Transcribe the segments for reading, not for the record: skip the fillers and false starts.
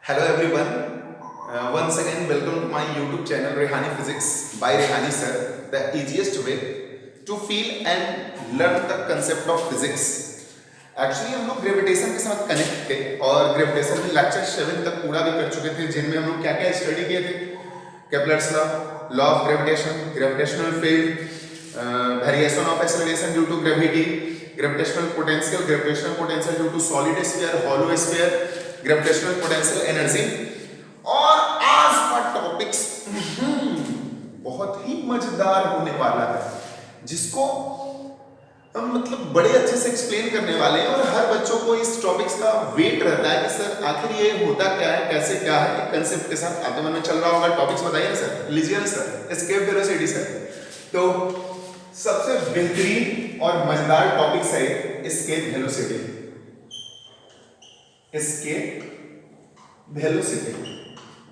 Hello everyone. Once again, welcome to my YouTube channel Rehani Physics by Rehani Sir. The easiest way to feel and learn the concept of physics. Actually हम लोग gravitation के साथ connect थे और gravitation में lecture 7 तक पूरा भी कर चुके थे, जिनमें हम लोग क्या क्या स्टडी किए थे। Kepler's law of gravitation, gravitational field, variation of acceleration due to gravity, gravitational potential due to solid sphere, hollow sphere, gravitational potential energy. और आज का टॉपिक्स बहुत ही मजेदार होने वाला है, जिसको हम मतलब बड़े अच्छे से एक्सप्लेन करने वाले हैं। और हर बच्चों को इस टॉपिक्स का वेट रहता है कि सर आखिर ये होता क्या है, कैसे क्या है, एक कंसेप्ट के साथ आपके मन में चल रहा होगा। टॉपिक्स बताइए ना सर, लीजिए ना सर। एस्केप वेलोसिटी सर, तो सबसे बेहतरीन और मजेदार टॉपिक्स है एस्केप वेलोसिटी। एस्केप वेलोसिटी,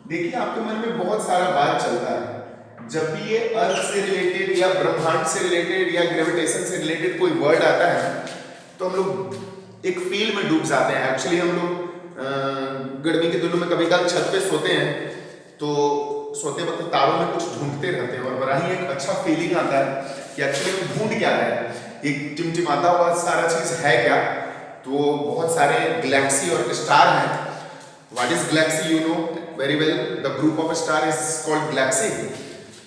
देखिए आपके मन में बहुत सारा बात चलता है जब भी ये अर्थ से रिलेटेड या ब्रह्मांड से रिलेटेड या ग्रेविटेशन से रिलेटेड कोई वर्ड आता है तो हम लोग एक फील में डूब जाते हैं। एक्चुअली हम लोग गर्मी के दिनों में कभी कभी छत पे सोते हैं तो सोते वक्त तारों में कुछ ढूंढते रहते हैं और बड़ा ही एक अच्छा फीलिंग आता है कि एक्चुअली हम ढूंढ क्या रहे हैं, एक टिमटिमाता हुआ सारा चीज है क्या। तो बहुत सारे गैलेक्सी और स्टार हैं। What is Galaxy, you know very well, the group of star is called Galaxy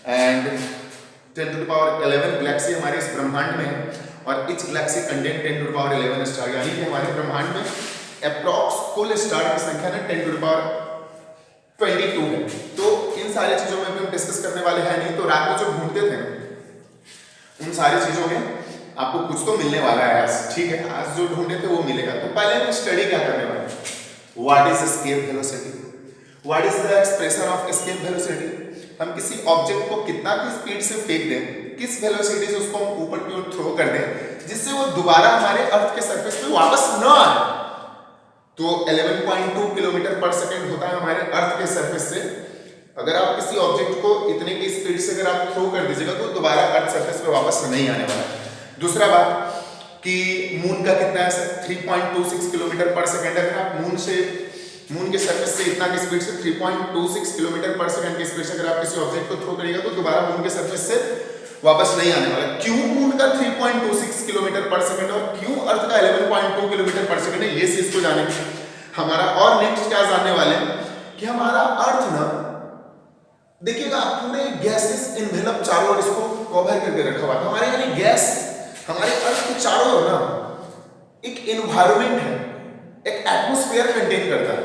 and 10 to the power 11 Galaxy हमारे इस ब्रह्मांड में है और etch Galaxy contain 10 to the power 11 star, यानी कि हमारे ब्रह्मांड में अप्रॉक्स कुल स्टार की संख्या ना 10 to the power 22 है। तो इन सारी चीजों में भी हम डिस्कस करने वाले हैं। नहीं तो रात में जो ढूंढते थे उन सारी चीजों में आपको कुछ तो मिलने वाला है आज, ठीक है। आज जो ढूंढे थे वो मिलेगा। तो पहले हम स्टडी क्या करने वाले हैं, what is escape velocity, what is the expression of escape velocity. हम किसी ऑब्जेक्ट को कितना की स्पीड से फेंक दें, किस वेलोसिटी से उसको हम ऊपर की ओर थ्रो कर दें जिससे वो दोबारा हमारे अर्थ के सरफेस पे वापस न आए। तो 11.2 किलोमीटर पर सेकंड होता है हमारे अर्थ के सरफेस से। अगर आप किसी ऑब्जेक्ट को इतने की स्पीड से अगर आप थ्रो कर दीजिएगा तो दोबारा अर्थ सरफेस पे वापस नहीं आने वाला। दूसरा बात कि मून का कितना है, 3.26 किलोमीटर पर सेकंड। अगर आप मून के सरफेस से इतना की स्पीड से 3.26 किलोमीटर पर सेकंड की स्पीड से अगर आप किसी ऑब्जेक्ट को थ्रो करिएगा तो दोबारा मून के सरफेस से वापस नहीं आने वाला। क्यों मून का 3.26 किलोमीटर पर सेकंड और क्यों अर्थ का 11.2 किलोमीटर पर सेकंड है, ये चीज को जानेंगे हमारा। और नेक्स्ट क्या जानने वाले हैं कि हमारा अर्थ ना, देखिएगा पूरे गैसेस इन्वेलप चारों ओर इसको कवर करके रखा हुआ है हमारे, यानी गैस हमारे अर्थ के चारों ओर ना एक एनवायरनमेंट है, एक एटमॉस्फेयर कंटेन करता है।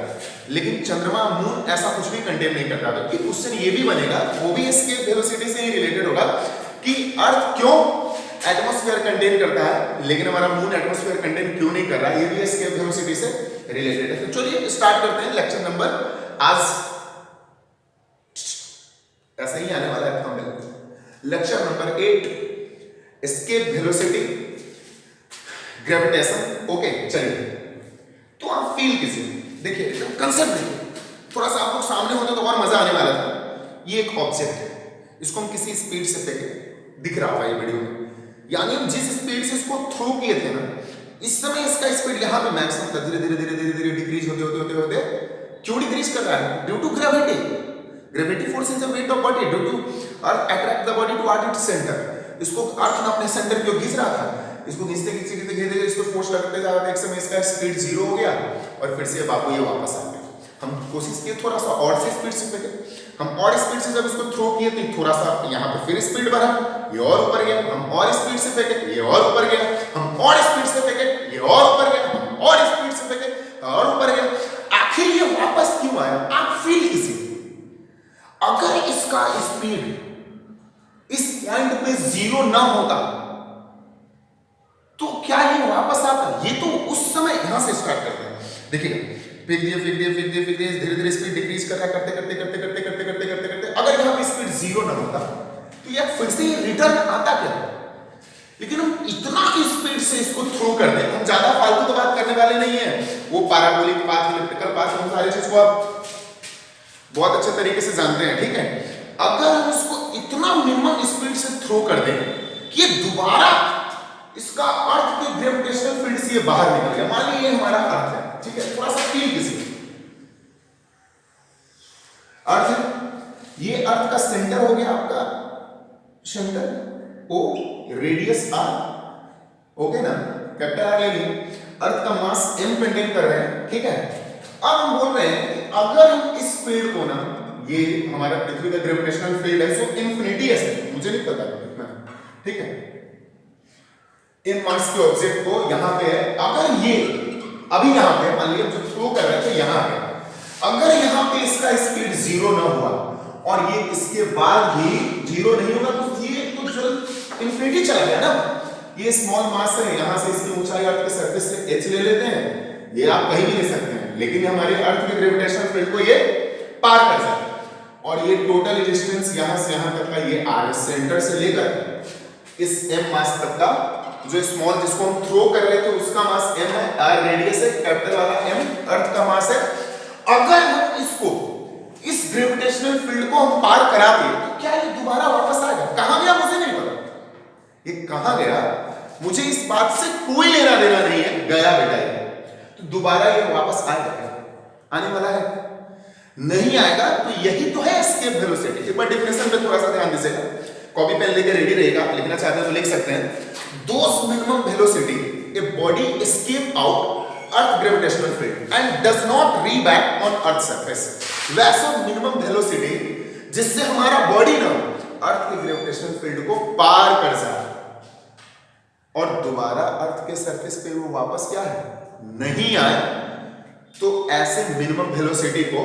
लेकिन चंद्रमा, मून ऐसा कुछ भी कंटेन नहीं करता। तो एक क्वेश्चन ये भी बनेगा, वो भी एस्केप वेलोसिटी से ही रिलेटेड होगा कि अर्थ क्यों एटमॉस्फेयर कंटेन करता है लेकिन हमारा मून एटमॉस्फेयर कंटेन क्यों नहीं कर रहा, ये भी एस्केप वेलोसिटी से रिलेटेड है। तो चलिए स्टार्ट करते हैं लेक्चर नंबर, आज ऐसा ही आने वाला है lecture number 8, escape velocity, gravitation. Okay चलिए, तो आप फील कीजिए, देखिए कंसेप्ट देखिए, थोड़ा सा आप लोग सामने होते तो और मजा आने वाला था। ये एक ऑब्जेक्ट है, इसको हम किसी स्पीड से फेंके, दिख रहा था ये वीडियो में, यानी हम जिस स्पीड से इसको थ्रो किए थे ना, इस समय इसका स्पीड यहां पे मैक्सिमम था। धीरे धीरे धीरे धीरे धीरे डिक्रीज होते क्यों डिक्रीज कर रहा है? Due to gravity. Gravity force is the weight of body due to earth attract the body toward its centre. इसको अर्थ ने अपने सेंटर की ओर खींच रहा था, इसको खींचते खींचते धीरे धीरे इसको फोर्स लगते जा रहा था। एक समय इसका स्पीड 0 हो गया और फिर से बाबू ये वापस आ गया। हम कोशिश किए थोड़ा सा और से स्पीड से फेंके, हम और स्पीड से जब इसको थ्रो किए तो थोड़ा सा यहाँ पे फिर स्पीड बढ़ा, ये और ऊपर गया। हम और स्पीड से फेंके, ये और ऊपर गया। हम और स्पीड से फेंके, ये और ऊपर गया। हम और स्पीड से फेंके और ऊपर गया। आखिर ये वापस क्यों आया? आप फील कीजिए, अगर इसका स्पीड इस पॉइंट पे 0 ना होता तो क्या ये वापस आता? ये तो उस समय यहां से स्टार्ट करते हैं, देखिए फेंक दिए, धीरे धीरे स्पीड डिक्रीज कर रहा है, करते अगर यहां पे स्पीड 0 ना होता तो ये फिर से रिटर्न आता क्या? लेकिन हम इतना की स्पीड से इसको थ्रो कर दें, हम ज्यादा फालतू तो बात करने वाले नहीं है। वो पैराबोलिक पाथ, इलेक्ट्रिकल पाथ, हम सारी चीज को आप बहुत अच्छे तरीके से जानते हैं, ठीक है। अगर हम इसको इतना मिनिमम स्पीड से थ्रो कर दें कि ये दोबारा इसका अर्थ के ग्रेविटेशनल फील्ड से ये बाहर निकल गया, मान लीजिए हमारा अर्थ है, ठीक है। थोड़ा सा फील कीजिए, अर्थ है, ये अर्थ का सेंटर हो गया आपका centre O, radius R, okay ना, कैपिटल R ले ली। अर्थ का मास m मेंटेन कर रहे हैं, ठीक है। अब हम बोल रहे हैं कि अगर हम इस फील्ड को ना, ये हमारा पृथ्वी का ग्रेविटेशनल फील्ड है, सो इन्फिनिटी है, मुझे नहीं पता कितना, ठीक है। इन मास के ऑब्जेक्ट को यहां पे है, अगर ये अभी यहां पे मान लिया जो फ्लो कर रहा है तो यहां है, अगर यहां पे इसका स्पीड जीरो ना हुआ और ये इसके बाद भी जीरो नहीं होगा तो ये तो जल्द इन्फिनिटी चला गया ना। ये स्मॉल मास है, यहां से इसकी ऊंचाई अर्थ के सरफेस से h ले लेते हैं, ये आप कहीं भी ले सकते हैं, लेकिन हमारे अर्थ के ग्रेविटेशनल फील्ड को ये पार कर जाता है। और ये टोटल डिस्टेंस यहां से यहां तक का ये r सेंटर से लेकर इस m मास तक का, जो स्मॉल जिसको हम थ्रो कर रहे थे उसका मास m है, r रेडियस है, कैपिटल वाला m अर्थ का मास है। अगर हम इसको इस ग्रेविटेशनल फील्ड को हम पार करा दिए तो क्या ये दोबारा वापस आएगा? कहां गया मुझे नहीं पता, ये कहां गया मुझे इस बात से कोई लेना देना नहीं है, गया बेटा ये। तो दोबारा ये वापस आएगा क्या? आने वाला है? नहीं आएगा। तो यही तो है एस्केप वेलोसिटी। एक बार डेफिनेशन पे थोड़ा सा ध्यान दीजिएगा, कॉपी पेन लेके रेडी रहेगा, लिखना चाहते हैं तो लिख सकते हैं। Those minimum velocity a body escape out earth gravitational field and does not reach back on earth surface. वैसा मिनिमम वेलोसिटी जिससे हमारा बॉडी ना अर्थ के ग्रेविटेशनल फील्ड को पार कर जाए और दोबारा अर्थ के सरफेस पे वो वापस क्या है नहीं आए, तो ऐसे मिनिमम वेलोसिटी को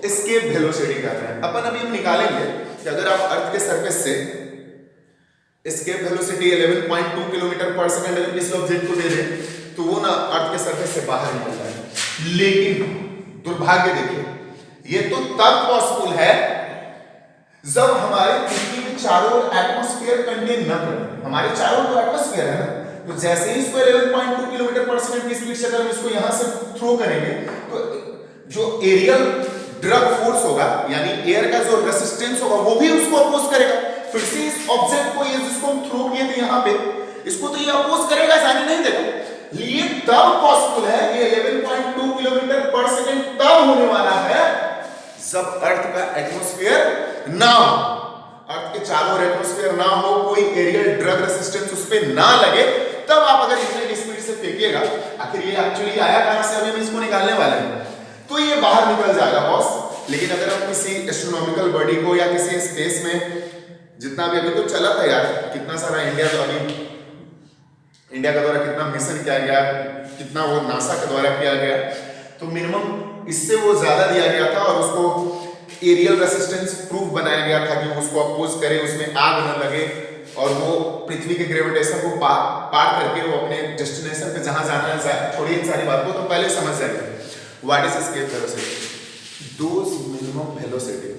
एस्केप वेलोसिटी कहते हैं। अपन अभी हम निकालेंगे कि अगर आप अर्थ के सरफेस से एस्केप वेलोसिटी 11.2 किलोमीटर पर सेकंड अगर किसी ऑब्जेक्ट को दे दें तो वो ना अर्थ के सरफेस से बाहर निकल जाए। लेकिन दुर्भाग्य देखिए, ये तो तब पॉसिबल है जब हमारे पृथ्वी के चारों ओर एटमॉस्फेयर कंटेन न करे। हमारे चारों ओर तो एटमॉस्फेयर है ना, तो जैसे ही इसको 11.2 किलोमीटर पर सेकंड की स्पीड से अगर हम इसको यहां से थ्रो करेंगे तो जो एरियल ड्रग फोर्स होगा यानी एयर का जो रेजिस्टेंस होगा वो भी उसको अपोज करेगा। फिर से इस ऑब्जेक्ट को, ये जिसको हम थ्रो किए थे यहां पे, इसको तो ये अपोज करेगा, जाने नहीं देगा। ये तब पॉसिबल है, ये 11.2 किलोमीटर पर सेकंड तब होने वाला है जब अर्थ का एटमॉस्फेयर ना हो, अर्थ के चारों ओर एटमॉस्फेयर ना हो, कोई एरियल ड्रग रेजिस्टेंस उस पे ना लगे, तब आप अगर इतने स्पीड से फेंकिएगा, आखिर ये एक्चुअली आया कहां से, अभी हम इसको निकालने वाले हैं, तो ये बाहर निकल जाएगा बॉस। लेकिन अगर हम किसी एस्ट्रोनॉमिकल बॉडी को या किसी स्पेस में, जितना भी अभी तो चला था यार, कितना सारा इंडिया का द्वारा कितना मिशन किया गया, कितना वो नासा के द्वारा किया गया, तो मिनिमम इससे वो ज्यादा दिया गया था और उसको एरियल रेजिस्टेंस प्रूफ बनाया गया था कि उसको अपोज करे, उसमें आग न लगे और वो पृथ्वी के ग्रेविटेशन को पार करके वो अपने डेस्टिनेशन पे जहां जाना है जाए। छोड़िए इन सारी बात को, तो पहले समझ जाइए what is escape velocity. Those minimum velocity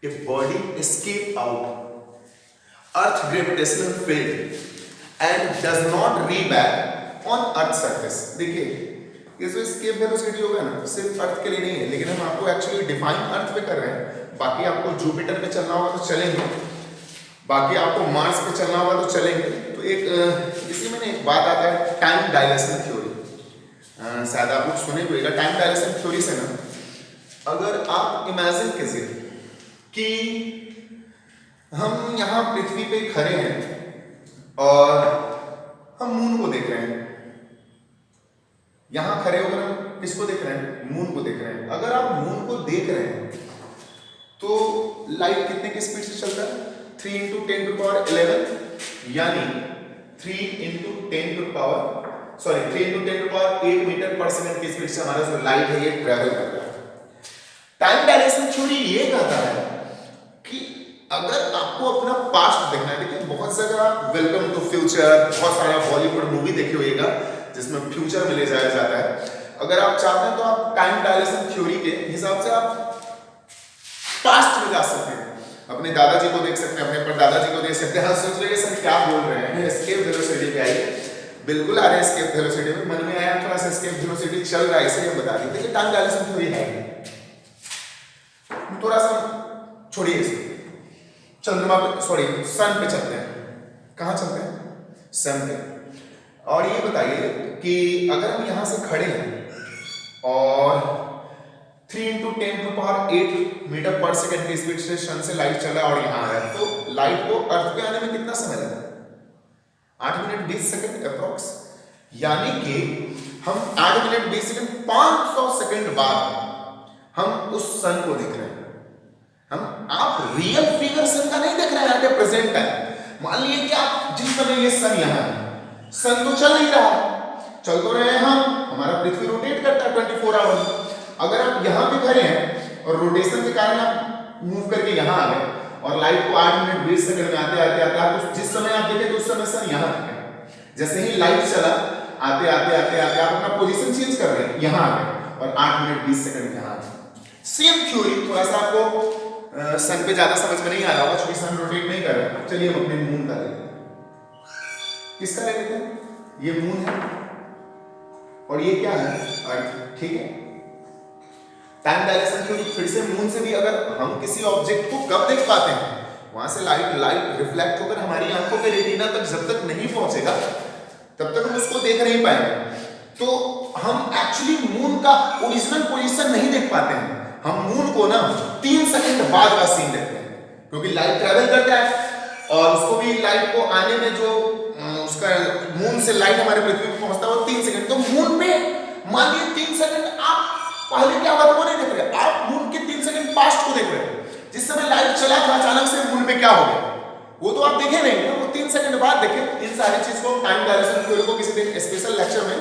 a body escape out earth gravitational field and does not reach back on earth surface. देखिए ये जो एस्केप वेलोसिटी होगा ना, सिर्फ अर्थ के लिए नहीं है, लेकिन हम आपको एक्चुअली डिफाइन अर्थ पे कर रहे हैं। बाकी आपको जुपिटर पे चलना होगा तो चलेंगे, बाकी आपको मार्स पे चलना होगा तो चलेंगे। तो एक इसी में एक बात आता है टाइम डायलेशन थ्योरी, शायद आप लोग सुने हुएगा। टाइम डायलेशन थ्योरी से ना, अगर आप इमेजिन कीजिए कि हम यहाँ पृथ्वी पे खड़े हैं और हम मून को देख रहे हैं, यहां खड़े होकर हम किसको देख रहे हैं, मून को देख रहे हैं। अगर आप मून को देख रहे हैं तो लाइट कितने की स्पीड से चलता है, 3 × 10⁻11 यानी 3 × 10⁸ मीटर पर सेकंड की स्पीड से हमारा जो लाइट है ये ट्रैवल कर रहा है। टाइम डायलेशन थ्योरी ये कहता है कि अगर आपको अपना पास्ट देखना है, देखिए बहुत जगह वेलकम टू फ्यूचर, बहुत सारा बॉलीवुड मूवी देखे होइएगा जिसमें फ्यूचर में ले जाया जाता है। अगर आप चाहते हैं तो आप टाइम डायलेशन थ्योरी के हिसाब से आप पास्ट में जा सकते हैं, अपने दादाजी को देख सकते हैं, अपने परदादाजी को देख सकते हैं। हाँ, सोच रहे हैं सर क्या बोल रहे हैं, एस्केप वेलोसिटी पे आइए, बिल्कुल आ रहे हैं एस्केप वेलोसिटी में, मन में आया थोड़ा सा एस्केप वेलोसिटी चल रहा है इसलिए हम बता दें। देखिए टाइम डायलेशन थ्योरी है, थोड़ा सा छोड़िए इसको, चंद्रमा पे, सॉरी सन पे चलते हैं। कहां चलते हैं, सन पे। और ये बताइए कि अगर हम यहां से खड़े हैं और 3 × 10⁸ मीटर पर सेकंड की स्पीड से सन से लाइट चला और यहाँ आया, तो लाइट को अर्थ पे आने में कितना समय लगा? 8 मिनट 20 सेकंड अप्रोक्स। यानी कि हम 8 मिनट 20 सेकंड 500 सेकंड बाद हम उस सन को देख रहे हैं। आप रियल फिगर सन का नहीं देख रहे हैं एट प्रेजेंट टाइम। मान लीजिए कि आप जिस समय ये सन यहाँ है, सन तो चल नहीं रहा है, चल तो रहे हैं हमारा पृथ्वी रोटेट करता है 24 आवर। अगर आप यहाँ पे खड़े हैं और रोटेशन के कारण आप मूव करके यहाँ आ गए और लाइट को 8 मिनट 20 सेकंड में आते आते आप जिस समय आप देखें तो उस समय सन यहाँ था। जैसे ही लाइट चला आते आते आप अपना पोजीशन चेंज कर रहे हैं, यहाँ आ गए और 8 मिनट 20 सेकंड यहाँ आ गए। सेम थ्योरी, थोड़ा सा आपको सन पे ज्यादा समझ में नहीं आ रहा होगा क्योंकि सन रोटेट नहीं कर रहा है। चलिए हम अपने मून का लेते हैं। किसका ले लेते हैं? ये मून है और ये क्या है? अर्थ। ठीक है, टाइम डायलेशन थ्योरी फिर से मून से भी अगर हम किसी ऑब्जेक्ट को कब देख पाते हैं, वहां से लाइट रिफ्लेक्ट होकर हमारी आंखों के रेटिना तक जब तक नहीं पहुंचेगा तब तक हम उसको देख नहीं पाएंगे। तो हम एक्चुअली मून का ओरिजिनल पोजीशन नहीं देख पाते हैं। हम मून को ना 3 सेकंड बाद का सीन देखते हैं, क्योंकि लाइट ट्रेवल करता है और उसको भी लाइट को आने में जो उसका मून से लाइट हमारे पृथ्वी पे पहुंचता है वो 3 सेकंड। तो मून पे मान लीजिए 3 सेकंड आप पहले क्या बात वो नहीं देख रहे, आप मून के 3 सेकंड पास्ट को देख रहे हैं। जिस समय लाइट चला था अचानक से मून पे क्या हो गया वो तो आप देखे नहीं, वो 3 सेकंड बाद देखे। इन सारी चीज को टाइम डायलेशन थ्योरी को किसी दिन स्पेशल लेक्चर में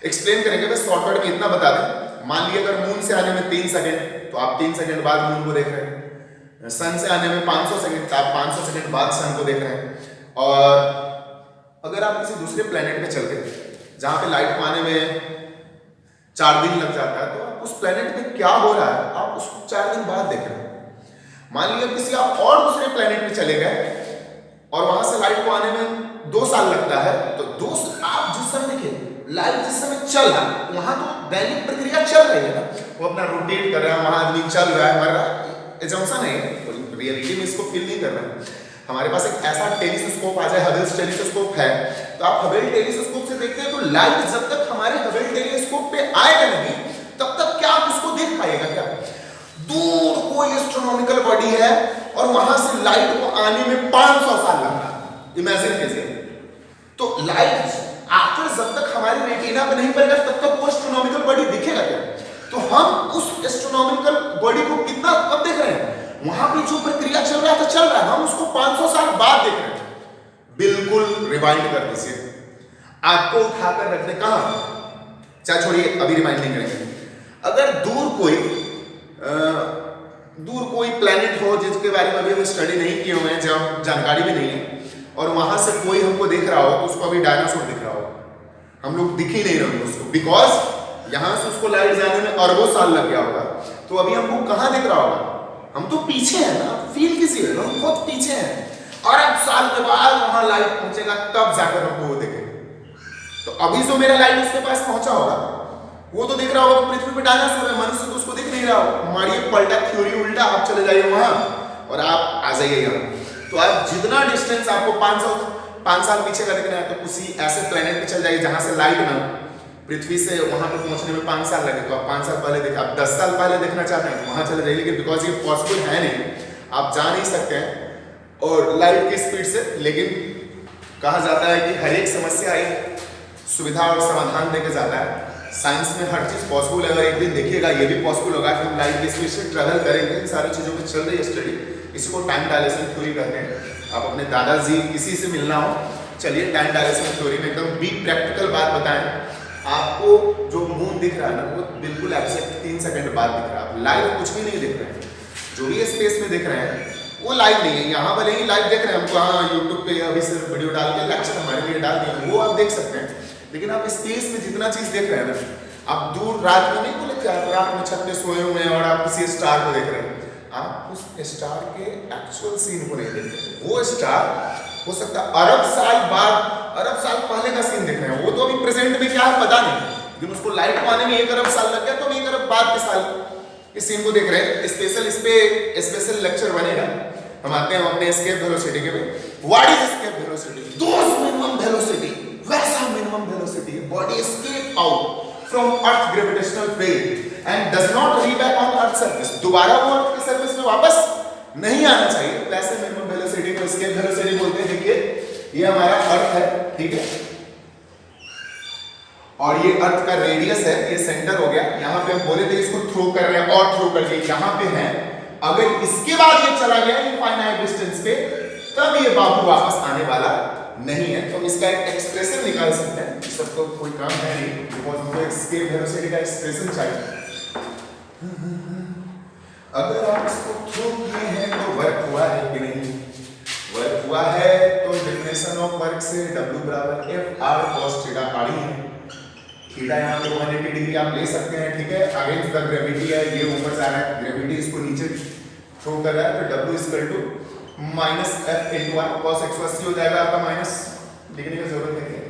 एक्सप्लेन करेंगे। बस शॉर्टकट में इतना बता दें, मान लीजिए अगर मून से आने में 3 सेकंड तो आप 3 सेकंड बाद मून को देख रहे हैं। सन से आने में 500 सेकंड तो आप 500 सेकंड बाद सन को देख रहे हैं। और अगर आप किसी दूसरे प्लेनेट पे चल गए जहां पे लाइट को आने में 4 दिन लग जाता है, तो आप उस प्लेनेट में क्या हो रहा है आप उसको 4 दिन बाद देख रहे हैं। मान लीजिए किसी आप और दूसरे प्लेनेट पे चले गए और वहां से लाइट को आने में 2 साल लगता है, तो आप जिस समय देखिए लाइट जिस समय चल रहा है वहां तो दैनिक प्रक्रिया चल रही है ना, वो अपना रोटेट कर रहा है, वहां आदमी चल रहा है, मर रहा है, एजम्पशन है, रियलिटी में इसको फील नहीं कर रहे हैं। हमारे पास एक ऐसा टेलीस्कोप आ जाए, हबल टेलीस्कोप है, तो आप हबल टेलीस्कोप से देखते हैं तो लाइट जब तक हमारे हबल टेलीस्कोप पे आएगा नहीं तब तक क्या आप उसको देख पाएगा? क्या दूर कोई एस्ट्रोनॉमिकल बॉडी है और वहां से लाइट को आने में 500 साल लग रहा है, इमेजिन कीजिए। तो लाइट आखिर जब तक हमारे रेटिना पे नहीं पड़ेगा तब तक वो एस्ट्रोनॉमिकल बॉडी दिखेगा क्या? तो हम उस एस्ट्रोनॉमिकल बॉडी को कितना कब देख रहे हैं? वहां पे जो प्रक्रिया चल रहा था चल रहा है, हम उसको 500 साल बाद देख रहे हैं। बिल्कुल रिवाइंड कर दीजिए, आपको उठाकर रखने कहा, चाहे छोड़िए अभी रिवाइंड नहीं करेंगे। अगर दूर कोई प्लेनेट हो जिसके बारे में अभी हम स्टडी नहीं किए हुए हैं, जब जानकारी भी नहीं है, और वहां से कोई हमको देख रहा हो तो उसको अभी डायनासोर दिख रहा हो, हम लोग दिख ही नहीं रहे उसको, बिकॉज यहां से उसको लाइट जाने में अरबों साल लग गया होगा। तो अभी हमको कहां दिख रहा होगा? हम तो पीछे हैं ना, फील कीजिए, हम बहुत पीछे हैं। अरब साल के बाद वहां लाइट पहुंचेगा तब जाकर हमको वो दिखेगा। तो अभी जो मेरा लाइट उसके पास पहुंचा होगा वो तो दिख रहा होगा, तो पृथ्वी पे डायनासोर है, मनुष्य तो उसको दिख नहीं रहा होगा। हमारी पलटा थ्योरी उल्टा, आप चले जाइए वहां और आप आ जाइए यहाँ। तो आप जितना डिस्टेंस आपको 5 साल पीछे का दिखना है तो किसी ऐसे प्लेनेट पे चल जाइए जहां से लाइट ना पृथ्वी से वहां पे पहुंचने में 5 साल लगे, तो आप 5 साल पहले देखिए। आप 10 साल पहले देखना चाहते हैं तो वहां चले जाइए, लेकिन बिकॉज ये पॉसिबल है नहीं, आप जा नहीं सकते हैं और लाइट की स्पीड से। लेकिन कहा जाता है कि हर एक समस्या एक सुविधा और समाधान देके जाता है। साइंस में हर चीज पॉसिबल है, अगर एक दिन देखिएगा ये भी पॉसिबल होगा कि हम लाइट की स्पीड से ट्रेवल करेंगे। इन सारी चीजों की चल रही है स्टडी, इसी को टाइम डायलेशन थ्योरी कहते हैं। आप अपने दादाजी किसी से मिलना हो, चलिए टाइम डायलेशन थ्योरी में एकदम बी प्रैक्टिकल बात बताएं। आपको जो मून दिख रहा है ना वो बिल्कुल एग्जैक्ट 3 सेकंड बाद दिख रहा है। आप लाइव कुछ भी नहीं दिख रहे हैं, जो भी स्पेस में दिख रहे हैं वो लाइव नहीं है। यहाँ भले ही लाइव देख रहे हैं हमको, हाँ यूट्यूब पे अभी सिर्फ वीडियो डाल के लेक्चर हमारे लिए डाल दिए, वो आप देख सकते हैं। लेकिन आप स्पेस में जितना चीज देख रहे हैं ना, आप दूर रात में नहीं बोले क्या, रात में छत पे सोए हुए हैं और आप किसी स्टार को देख रहे हैं, आप उस स्टार के एक्चुअल सीन को नहीं देख रहे। वो स्टार हो सकता है अरब साल बाद, अरब साल पहले का सीन देख रहे हैं, वो तो अभी प्रेजेंट में क्या है पता नहीं, लेकिन उसको लाइट को आने में 1 अरब साल लग गया, तो 1 अरब बाद के साल इस सीन को देख रहे हैं। स्पेशल लेक्चर बनेगा, हम आते हैं अपने एस्केप वेलोसिटी के में। What is escape velocity? Those minimum velocity, वैसा minimum velocity body escape out from earth gravitational field and does not reach back on earth surface, दोबारा वो अर्थ की सरफेस पे वापस नहीं आना चाहिए, वैसे मिनिमम वेलोसिटी को एस्केप वेलोसिटी बोलते हैं। देखिए ये हमारा अर्थ है, ठीक है, और ये अर्थ का रेडियस है, ये सेंटर हो गया। यहाँ पे हम बोले थे इसको थ्रो कर रहे हैं और थ्रो करके यहाँ पे है, अगर इसके बाद ये चला गया इनफाइनाइट डिस्टेंस पे तब ये बाबू वापस आने वाला नहीं है। तो हम इसका एक एक्सप्रेशन निकाल सकते हैं, सबको कोई काम है नहीं, बिकॉज हमको एस्केप वेलोसिटी का एक्सप्रेशन चाहिए। अगर आप इसको थ्रो किए हैं तो वर्क हुआ है कि नहीं, वर्क हुआ है तो डेफिनेशन ऑफ वर्क से W बराबर F R cos थीटा आड़ी है। थीटा यहाँ पे 180 डिग्री आप ले सकते हैं, ठीक है, अगेंस्ट द ग्रेविटी है, ये ऊपर जा रहा है, ग्रेविटी इसको नीचे थ्रो कर रहा है, तो W equal to minus F into R cos 180 हो जाएगा आपका, माइनस लिखने की जरूरत नहीं है,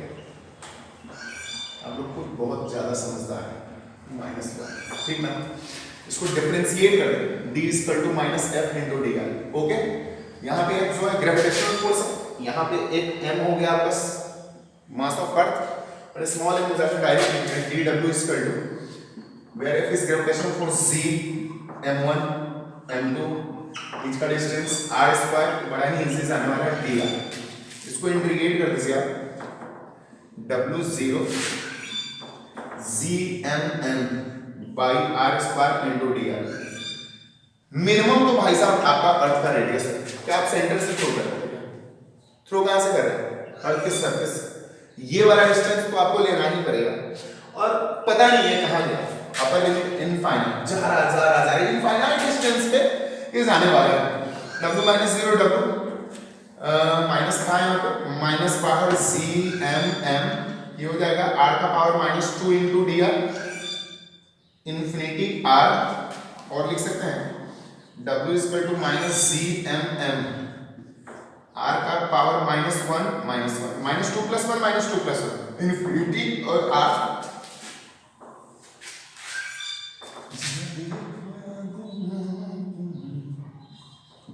आप लोग खुद बहुत ज्यादा समझदार है, माइनस 1, ठीक ना। इसको डिफरेंशिएट कर दें, D equal to minus F into d i, okay. यहाँ पे एक जो है ग्रेविटेशनल फोर्स है, यहाँ पे एक M हो गया आपका मास ऑफ अर्थ, और स्मॉल m हो जाता है direct dW equal to where F is gravitational force G m1 m2 each का डिस्टेंस r स्क्वायर, बड़ा ही इजी जाने वाला है dr, इसको इंटीग्रेट कर दीजिए आप, W0 Gmm by r square into dr। Minimum तो भाई साहब आपका अर्थ का रेडियस है, क्या आप सेंटर से थ्रो कर रहे हैं, थ्रो कहां से कर रहे हैं, अर्थ के सरफेस, ये वाला डिस्टेंस तो आपको लेना ही पड़ेगा, और पता नहीं है कहां गया, अपर लिमिट इनफाइनाइट जा रहा है, इनफाइनाइट डिस्टेंस पे ये जाने वाला है। w माइनस 0 w माइनस था यहाँ पे, माइनस बाहर Gmm, ये हो जाएगा r का power minus 2 into d r infinity r, और लिख सकते हैं W equal to minus Gmm, r का power minus 1 minus 2 plus 1 minus 2 plus 1 infinity और r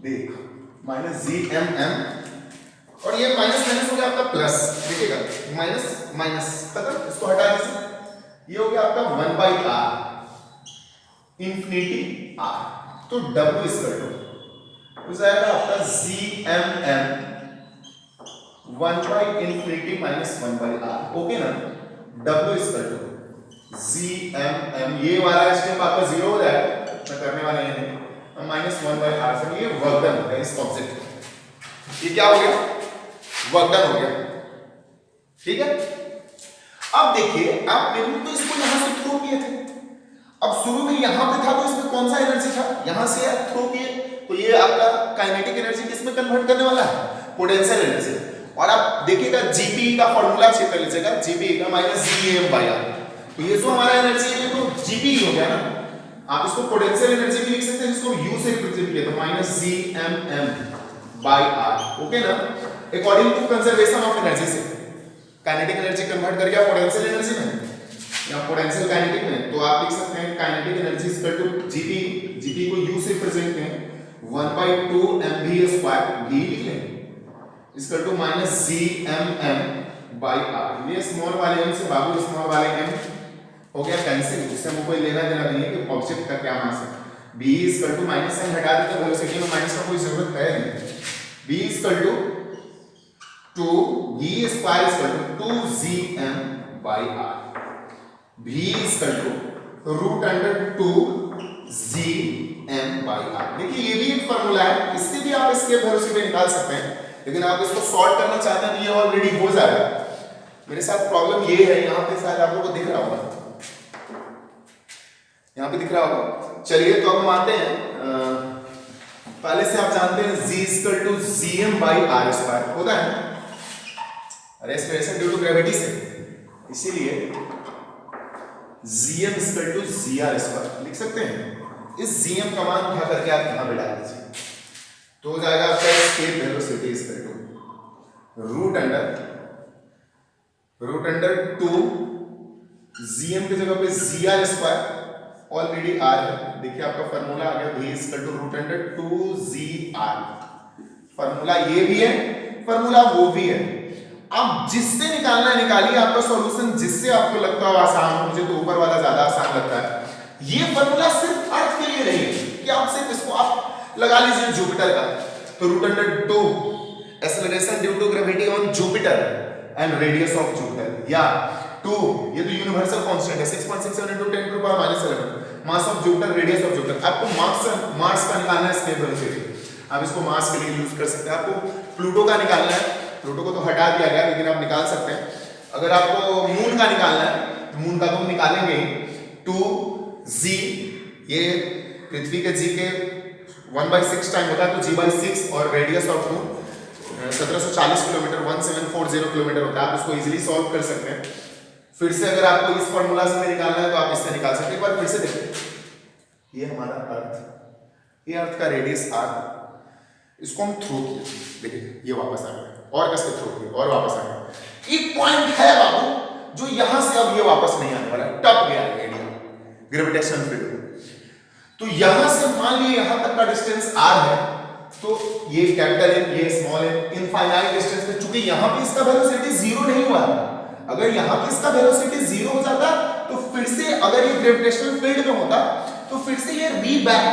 देख माइनस Gmm, और ये माइनस माइनस हो गया आपका प्लस, देखिएगा माइनस माइनस खत्म, इसको हटा दीजिए, ये हो गया आपका 1 बाई r इन्फिनिटी r, तो W इक्वल टू हो जाएगा आपका Gmm 1 by infinity minus 1 by r, okay ना। W इक्वल टू Gmm, ये वाला स्टेप आपका 0 हो जाएगा, मैं करने वाला ये नहीं, माइनस 1 बाई r से ये वर्क डन हो गया इस ऑब्जेक्ट, ये क्या हो गया, वर्क डन हो गया, ठीक है। अब देखिए आप तो इसको यहां से थ्रो किए थे, अब शुरू में यहां पे था तो इसमें कौन सा एनर्जी था, यहां से आप थ्रो किए तो ये आपका काइनेटिक एनर्जी किसमें कन्वर्ट करने वाला है, पोटेंशियल एनर्जी, और आप देखिएगा जीपी का फॉर्मूला चेक कर लीजिएगा, जीपी का माइनस Gam बाई r, तो ये जो हमारा एनर्जी है ये तो जीपी हो गया ना, आप इसको पोटेंशियल एनर्जी भी लिख सकते हैं, इसको u से रिप्रेजेंट किया तो minus Gmm by r, okay ना। According to conservation of energy से काइनेटिक एनर्जी कन्वर्ट कर गया पोटेंशियल एनर्जी में या पोटेंशियल काइनेटिक में, तो आप लिख सकते हैं kinetic energy equal to GP, GP को u से रिप्रेजेंट करें 1 बाई 2 mv स्क्वायर, v लिख लें equal to minus Gmm by r, ये स्मॉल वाले m से बाबू स्मॉल वाले m हो गया कैंसिल, इससे हमको कोई लेना देना नहीं है कि ऑब्जेक्ट का क्या मास है, v equal to minus sign हटा देते हैं, वेलोसिटी में माइनस का कोई जरूरत है नहीं, v equal to 2 v square equal to 2Gm by r, v equal to root under 2Gm by r। देखिए ये भी एक फार्मूला है, इससे भी आप इसके वेलोसिटी निकाल सकते हैं, लेकिन आप इसको सॉल्व करना चाहते हैं तो ये ऑलरेडी हो जाएगा। मेरे साथ प्रॉब्लम ये है, यहाँ पे शायद आप लोगों को दिख रहा होगा, यहाँ पे दिख रहा होगा, चलिए तो अब हम आते हैं, पहले से आप जानते हैं G equal to Gm by r square होता है, रेस्पिरेशन ड्यू टू ग्रेविटी से, इसीलिए Gm equal to Gr square लिख सकते हैं, इस Gm का मान उठा करके आप यहाँ पे डाल दीजिए, तो हो जाएगा आपका escape velocity equal to root under 2 Gm की जगह पे Gr स्क्वायर, ऑलरेडी r है, देखिए आपका फार्मूला आ गया v equal to root under 2Gr, formula ये भी है, फार्मूला वो भी है, अब जिससे निकालना है निकालिए, आपका सॉल्यूशन जिससे आपको लगता है आसान, मुझे तो ऊपर वाला ज्यादा आसान लगता है, ये फॉर्मूला सिर्फ अर्थ के लिए नहीं है कि आप सिर्फ इसको आप लगा लीजिए जुपिटर का, तो root under 2 acceleration due to gravity on Jupiter and radius of Jupiter, या 2 ये तो यूनिवर्सल कांस्टेंट है 6.67 into 10 to the power -11 mass of Jupiter radius of Jupiter. आपको मार्स का निकालना है स्केल वेलोसिटी, आप इसको मास के लिए यूज कर सकते हैं। आपको प्लूटो का निकालना है, प्लूटो को तो हटा दिया गया लेकिन आप निकाल सकते हैं। अगर आपको मून का निकालना है तो मून का तो हम निकालेंगे 2g, ये पृथ्वी के g के 1/6 टाइम होता है तो g/6, और radius of moon 1740 kilometre 1740 kilometre होता है। आप इसको इजीली सॉल्व कर सकते हैं। फिर से अगर आपको इस फॉर्मूला से निकालना है तो आप इससे निकाल सकते हैं। एक बार फिर से देखिए, ये हमारा अर्थ, ये अर्थ का रेडियस r, इसको हम थ्रो किए, देखिए ये वापस आ गया, और कसके थ्रो किए और वापस आ गया। एक पॉइंट है बाबू जो यहां से अब ये वापस नहीं आने वाला, टप गया है एरिया ग्रेविटेशनल फील्ड। तो यहां से मान लीजिए यहां तक का डिस्टेंस r है, तो ये कैपिटल M, ये स्मॉल m, इनफाइनाइट डिस्टेंस पे, चूंकि यहां पे इसका वेलोसिटी जीरो नहीं हुआ, अगर यहां पे इसका वेलोसिटी जीरो हो जाता तो फिर से अगर ये ग्रेविटेशनल फील्ड में होता तो फिर से ये री बैक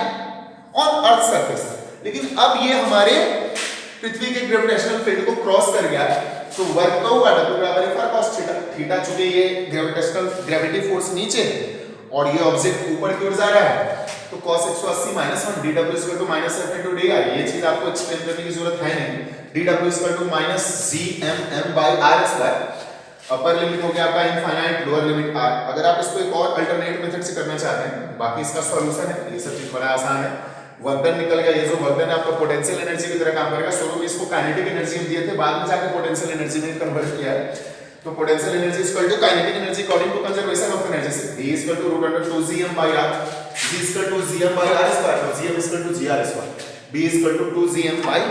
ऑन अर्थ सरफेस, लेकिन अब ये हमारे पृथ्वी के ग्रेविटेशनल फील्ड को क्रॉस कर गया है। तो वर्क का हुआ W बराबर f cos थीटा, थीटा चूंकि ये ग्रेविटेशनल ग्रेविटी फोर्स नीचे है और ये ऑब्जेक्ट ऊपर की ओर जा रहा है, तो cos 180 -1 dw -f into di, ये चीज आपको एक्सप्लेन करने की जरूरत है नहीं। dw -gmm/r², अपर लिमिट हो गया आपका इनफाइनाइट, लोअर लिमिट r। अगर आप इसको एक और अल्टरनेट मेथड से करना चाहते हैं, बाकी इसका सॉल्यूशन है, ये सब चीज बड़ा आसान है। वर्कडन निकल गया, ये जो वर्कडन है आपका पोटेंशियल एनर्जी की तरह काम करेगा। शुरू में इसको काइनेटिक एनर्जी दिए थे, बाद में जाके पोटेंशियल एनर्जी में कन्वर्ट किया है। तो potential energy equal to kinetic energy according to conservation of energy से V equal to √2gm/r, G equal to gm/r², और Gm equal to gr², B equal to 2gm/r।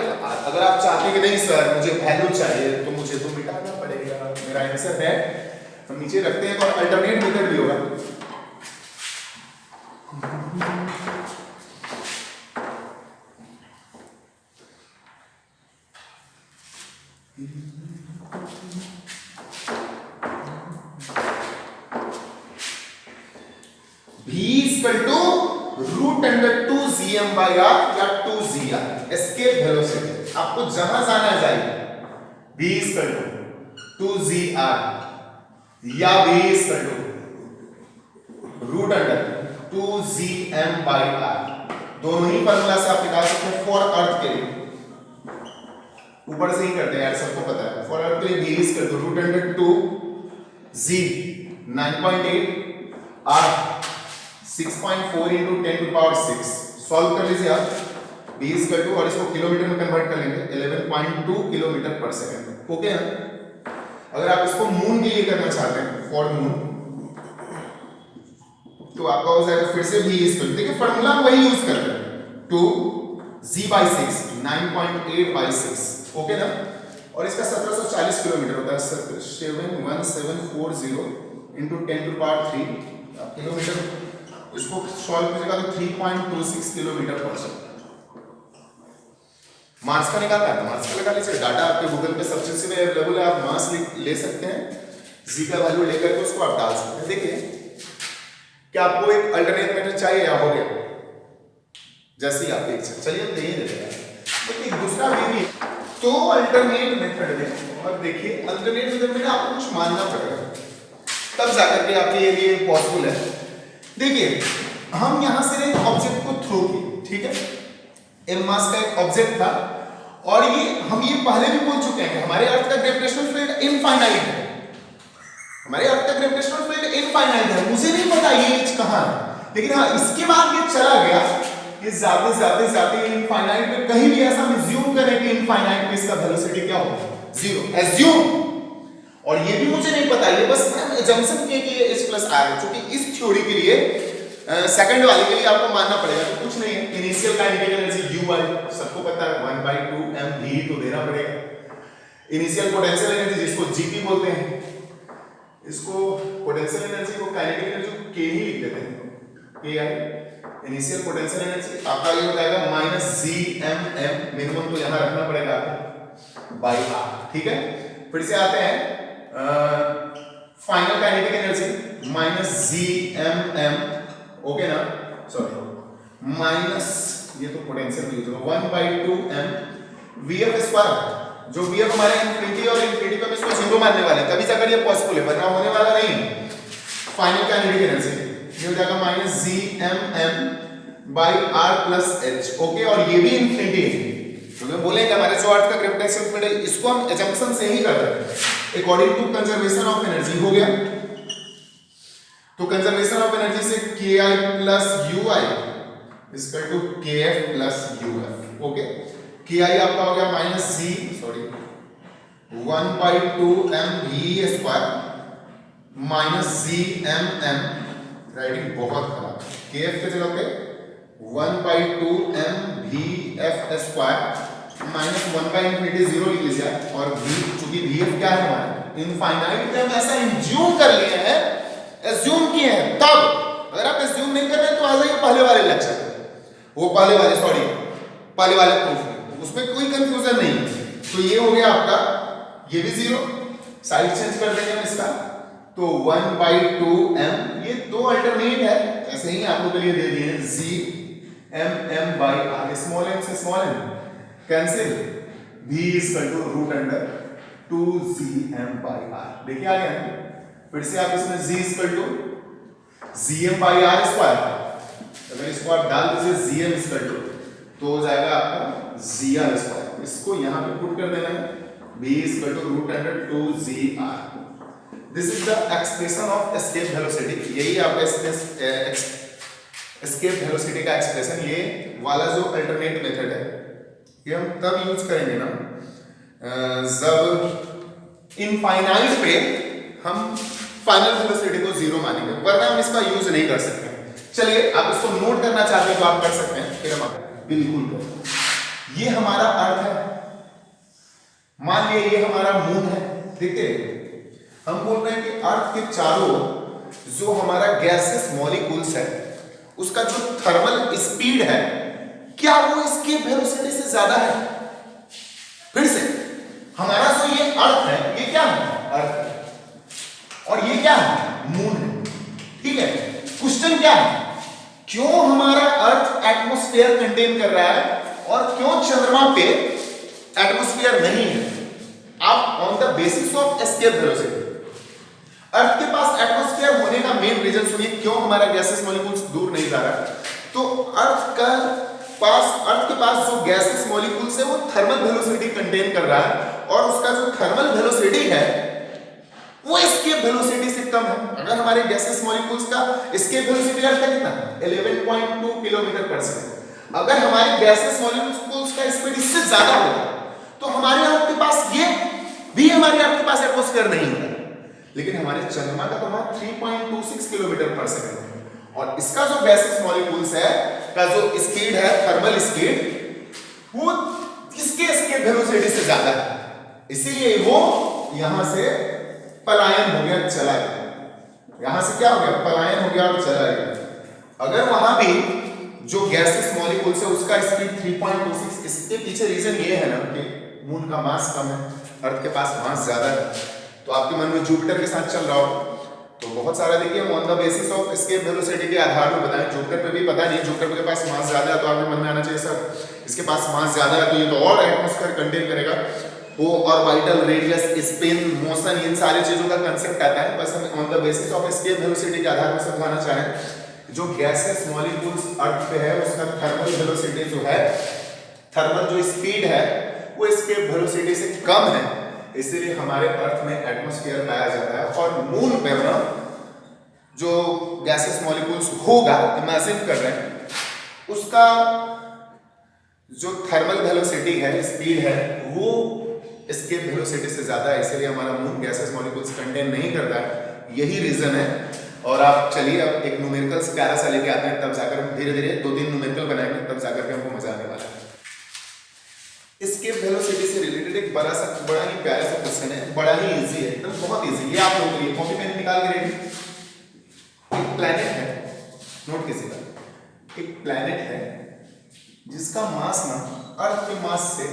अगर आप चाहते हैं कि नहीं सर मुझे वैल्यू चाहिए तो मुझे तो मिटाना पड़ेगा, मेरा आंसर है हम नीचे रखते हैं, और अल्टरनेट मेथड भी होगा। V इक्वल टू √2gm/r या 2gr, एस्केप वेलोसिटी, आपको जहां जाना जाइए। V इक्वल टू 2gr या V इक्वल टू √2gm/r, दोनों ही फॉर्मूला से आप निकाल सकते हैं फॉर अर्थ के लिए। ऊपर से ही करते हैं यार, सबको पता है। फॉर अर्थ के लिए V equal to √2g 9.8 r 6.4 into 10 to the power 6, solve कर लीजिए आप। B इक्वल टू, और इसको किलोमीटर में कन्वर्ट कर लेंगे, 11.2 किलोमीटर पर सेकंड। ओके है। अगर आप इसको मून के लिए करना चाहते हैं, फॉर मून, तो आपका हो जाएगा फिर से V इक्वल, देखिए फॉर्मूला वही यूज करते हैं, 2g/6 9.8/6, ओके ना। और इसका 1740 किलोमीटर होता है, 71740 into 10 to the power 3 kilometre. इसको सॉल्व कीजिएगा तो 3.26 किलोमीटर पर सेकंड। मास का निकालना है, मास का लगा लीजिए, डाटा आपके गूगल पे सब चीज में अवेलेबल है, आप मास ले सकते हैं, जी का वैल्यू लेकर के उसको आप डाल सकते हैं। देखिए क्या आपको एक अल्टरनेट मेथड चाहिए या हो गया, जैसे ही आप देख सकते, चलिए हम यही देते हैं। देखिए दूसरा भी तो अल्टरनेट मेथड में, और देखिए अल्टरनेट मेथड में आपको कुछ मानना पड़ेगा तब जाकर के आपके लिए पॉसिबल है। देखिए हम यहां से एक ऑब्जेक्ट को थ्रो किए, ठीक है, m मास का एक ऑब्जेक्ट था, और ये हम ये पहले भी बोल चुके हैं कि हमारे अर्थ का ग्रेविटेशनल फील्ड इनफाइनाइट है, हमारे अर्थ का ग्रेविटेशनल फील्ड इनफाइनाइट है। मुझे नहीं पता ये कहां है, लेकिन हाँ इसके बाद ये चला गया, ये जाते इनफाइनाइट में कहीं भी ऐसा अज्यूम करें कि इनफाइनाइट में इसका वेलोसिटी क्या होगा, जीरो, एज्यूम। और ये भी मुझे नहीं पता, ये बस जंक्शन किए कि h प्लस आर, क्योंकि इस थ्योरी के लिए सेकंड वाले के लिए आपको मानना पड़ेगा तो कुछ नहीं है। इनिशियल काइनेटिक एनर्जी u सबको पता है 1/2 mv तो देना पड़ेगा। इनिशियल पोटेंशियल एनर्जी जिसको gp बोलते हैं, इसको पोटेंशियल एनर्जी को काइनेटिक एनर्जी को k ही लिख देते हैं, ki। इनिशियल पोटेंशियल एनर्जी आपका ये हो जाएगा -gmm, मिनिमम तो यहां रखना पड़ेगा आपको, बाई r, ठीक है। फिर से आते हैं final kinetic energy -gmm okay ना, सॉरी माइनस, ये तो पोटेंशियल यूज होगा 1/2m vf स्क्वायर, जो vf हमारे इंफिनिटी और इंफिनिटी पे हम इसको जीरो मानने वाले हैं, तभी जाकर ये पॉसिबल है, वरना होने वाला नहीं। फाइनल काइनेटिक एनर्जी ये हो जाएगा minus gmm by r plus h, okay, और ये भी इंफिनिटी है, क्योंकि तो बोलेंगे हमारे जो अर्थ का ग्रेविटेशनल फील्ड है इसको हम एजम्पशन से ही कर रहे हैं according to conservation of energy, हो गया। तो कंजर्वेशन ऑफ एनर्जी से ki plus ui equal to kf plus uf, okay. ki आपका हो गया minus c, sorry 1/2m v square minus gmm, writing बहुत खराब, kf के जगह पे 1/2m vf स्क्वायर माइनस 1/इंफिनिटी 0 लिख लीजिए, और v चूंकि vf क्या है हमारा इनफाइनाइट, हम ऐसा एज्यूम कर लिए हैं, एज्यूम किए हैं। तब अगर आप एज्यूम नहीं कर रहे तो आ जाइए पहले वाले लेक्चर, वो पहले वाले प्रूफ में, उसमें कोई कंफ्यूजन नहीं है। तो ये हो गया आपका, ये भी 0, साइड चेंज कर देंगे हम इसका, तो 1/2m, ये दो अल्टरनेट है, ऐसे ही आप लोगों के लिए दे दिए gmm by r, small m से small m cancel, v equal to root under 2gm by r, देखिए आ गया ना। फिर से आप इसमें g equal to gm by r square, अगर इसको आप डाल दीजिए gm इक्वल टू, तो हो जाएगा आपका gr स्क्वायर, इसको यहां पे पुट कर देना है, v equal to root under 2gr। This is the expression of escape velocity, यही आपका एस्केप वेलोसिटी का एक्सप्रेशन, ये वाला जो अल्टरनेट मेथड है ये हम तब यूज करेंगे ना जब इनफाइनाइट पे हम फाइनल वेलोसिटी को 0 मानेंगे, वरना हम इसका यूज नहीं कर सकते। चलिए आप इसको नोट करना चाहते हैं तो आप कर सकते हैं, फिर हम बिल्कुल करें। ये हमारा अर्थ है, मान लिया ये हमारा मून है, देखिए हम बोल रहे हैं कि अर्थ के चारों जो हमारा गैसेस मॉलिक्यूल्स है उसका जो थर्मल स्पीड है क्या वो इसके वेलोसिटी से ज्यादा है। फिर से हमारा जो ये अर्थ है ये क्या है, अर्थ है, और ये क्या है, मून है, ठीक है। क्वेश्चन क्या है, क्यों हमारा अर्थ एटमॉस्फेयर कंटेन कर रहा है और क्यों चंद्रमा पे एटमॉस्फेयर नहीं है। आप on the basis of escape velocity, earth के पास एटमॉस्फेयर होने का मेन रीजन सुनिए, क्यों हमारा गैसेस मॉलिक्यूल्स दूर नहीं जा रहा। तो अर्थ के पास जो गैसेस मॉलिक्यूल्स है वो थर्मल वेलोसिटी कंटेन कर रहा है, और उसका जो थर्मल वेलोसिटी है वो एस्केप वेलोसिटी से कम है। अगर हमारे गैसेस मॉलिक्यूल्स का एस्केप वेलोसिटी अर्थ का कितना, 11.2 किलोमीटर पर सेकंड, अगर हमारे गैसेस मॉलिक्यूल्स का स्पीड इससे ज्यादा होगा तो हमारे अर्थ के पास ये भी हमारे अर्थ के पास एटमॉस्फेयर नहीं होगा। लेकिन हमारे चंद्रमा का तो वहां 3.26 किलोमीटर पर सेकंड है, और इसका जो गैसेस मॉलिक्यूल्स है का जो स्पीड है, थर्मल स्पीड, वो इसके एस्केप वेलोसिटी से ज्यादा है, इसीलिए वो यहां से पलायन हो गया, चला गया। यहां से क्या हो गया, पलायन हो गया और चला गया। अगर वहां भी जो गैसेस मॉलिक्यूल्स है उसका स्पीड 3.26, इसके पीछे रीजन ये है ना कि मून का मास कम है, अर्थ के पास मास ज्यादा है। तो आपके मन में जुपिटर के साथ चल रहा हो तो बहुत सारा देखिए हम on the basis of escape velocity के आधार पर बताएं। जुपिटर पे भी पता नहीं, जुपिटर के पास मास ज्यादा है तो आपके मन में आना चाहिए सर इसके पास मास ज्यादा है तो ये तो और एटमॉस्फेयर कंटेन करेगा। वो ऑर्बिटल रेडियस, स्पिन, मोशन, इन सारी चीजों का कांसेप्ट आता है। बस हम on the basis of escape velocity के आधार पर समझाना चाहें जो गैसेस मॉलिक्यूल्स अर्थ पे है उसका थर्मल वेलोसिटी जो है, थर्मल जो स्पीड है वो एस्केप वेलोसिटी से कम है, इसीलिए हमारे अर्थ में एटमॉस्फेयर पाया जाता है। और मून पे ना जो गैसेस मॉलिक्यूल्स होगा, इमेजिन कर रहे हैं, उसका जो थर्मल वेलोसिटी है, स्पीड है, वो एस्केप वेलोसिटी से ज्यादा है, इसलिए हमारा मून गैसेस मॉलिक्यूल्स कंटेन नहीं करता है। यही रीजन है। और आप चलिए अब एक न्यूमेरिकल्स प्यारा सा लेके आते हैं, तब जाकर हम धीरे धीरे 2-3 न्यूमेरिकल बनाएंगे, तब जाकर के हमको मजा आने वाला है। एस्केप वेलोसिटी से रिलेटेड एक बड़ा ही प्यारा सा क्वेश्चन है, बड़ा ही इजी है, एकदम बहुत इजी। ये आप लोगों के लिए कॉपी पेन निकाल के रेडी। एक प्लैनेट है, नोट कीजिएगा, एक प्लैनेट है जिसका मास ना अर्थ के मास से